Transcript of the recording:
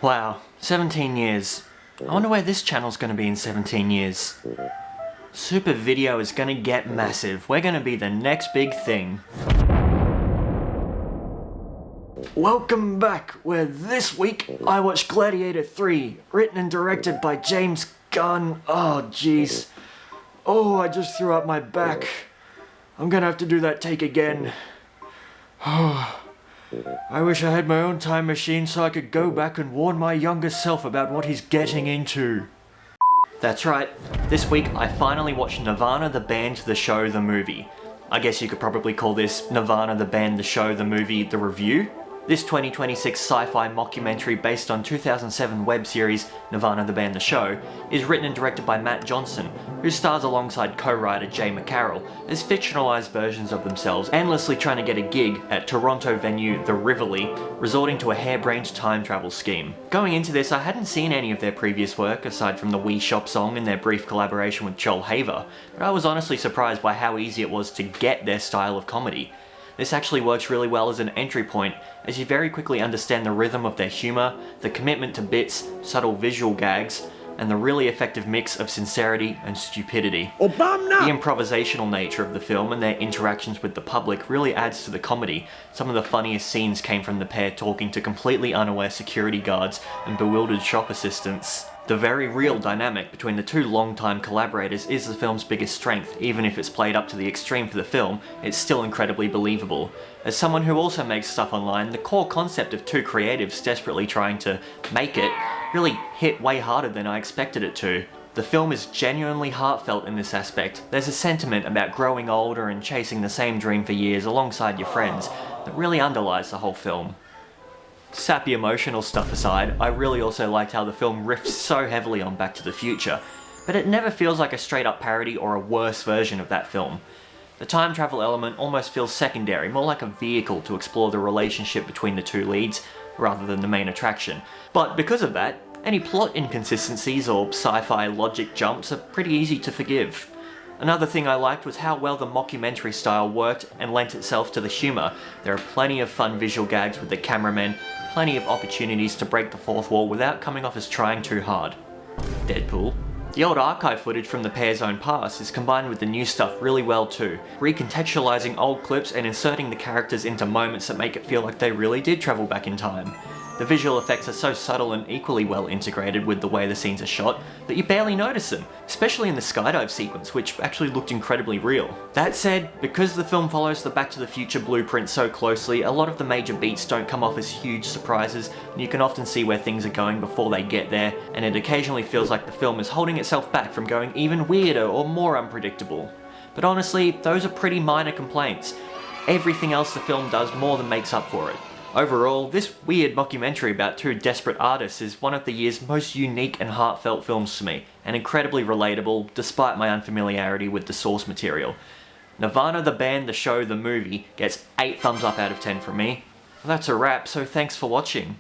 Wow, 17 years. I wonder where this channel's gonna be in 17 years. Super Video is gonna get massive. We're gonna be the next big thing. Welcome back, where this week I watched Gladiator 3, written and directed by James Gunn. Oh jeez. Oh, I just threw up my back. I'm gonna have to do that take again. Oh, I wish I had my own time machine so I could go back and warn my younger self about what he's getting into. That's right, this week I finally watched Nirvana the band, the show, the movie. I guess you could probably call this Nirvana the band, the show, the movie, the review. This 2026 sci-fi mockumentary based on 2007 web series Nirvana the Band the Show is written and directed by Matt Johnson, who stars alongside co-writer Jay McCarroll as fictionalized versions of themselves, endlessly trying to get a gig at Toronto venue The Rivoli, resorting to a harebrained time travel scheme. Going into this, I hadn't seen any of their previous work aside from the Wii Shop song and their brief collaboration with Joel Haver, but I was honestly surprised by how easy it was to get their style of comedy. This actually works really well as an entry point, as you very quickly understand the rhythm of their humour, the commitment to bits, subtle visual gags, and the really effective mix of sincerity and stupidity. Obama! The improvisational nature of the film and their interactions with the public really adds to the comedy. Some of the funniest scenes came from the pair talking to completely unaware security guards and bewildered shop assistants. The very real dynamic between the two longtime collaborators is the film's biggest strength. Even if it's played up to the extreme for the film, it's still incredibly believable. As someone who also makes stuff online, the core concept of two creatives desperately trying to make it really hit way harder than I expected it to. The film is genuinely heartfelt in this aspect. There's a sentiment about growing older and chasing the same dream for years alongside your friends that really underlies the whole film. Sappy emotional stuff aside, I really also liked how the film riffs so heavily on Back to the Future, but it never feels like a straight up parody or a worse version of that film. The time travel element almost feels secondary, more like a vehicle to explore the relationship between the two leads, rather than the main attraction. But because of that, any plot inconsistencies or sci-fi logic jumps are pretty easy to forgive. Another thing I liked was how well the mockumentary style worked and lent itself to the humour. There are plenty of fun visual gags with the cameramen, plenty of opportunities to break the fourth wall without coming off as trying too hard. Deadpool. The old archive footage from the pair's own past is combined with the new stuff really well too, recontextualizing old clips and inserting the characters into moments that make it feel like they really did travel back in time. The visual effects are so subtle and equally well integrated with the way the scenes are shot that you barely notice them, especially in the skydive sequence, which actually looked incredibly real. That said, because the film follows the Back to the Future blueprint so closely, a lot of the major beats don't come off as huge surprises, and you can often see where things are going before they get there, and it occasionally feels like the film is holding itself back from going even weirder or more unpredictable. But honestly, those are pretty minor complaints. Everything else the film does more than makes up for it. Overall, this weird mockumentary about two desperate artists is one of the year's most unique and heartfelt films to me, and incredibly relatable despite my unfamiliarity with the source material. Nirvana the band, the show, the movie gets 8 thumbs up out of 10 from me. That's a wrap, so thanks for watching.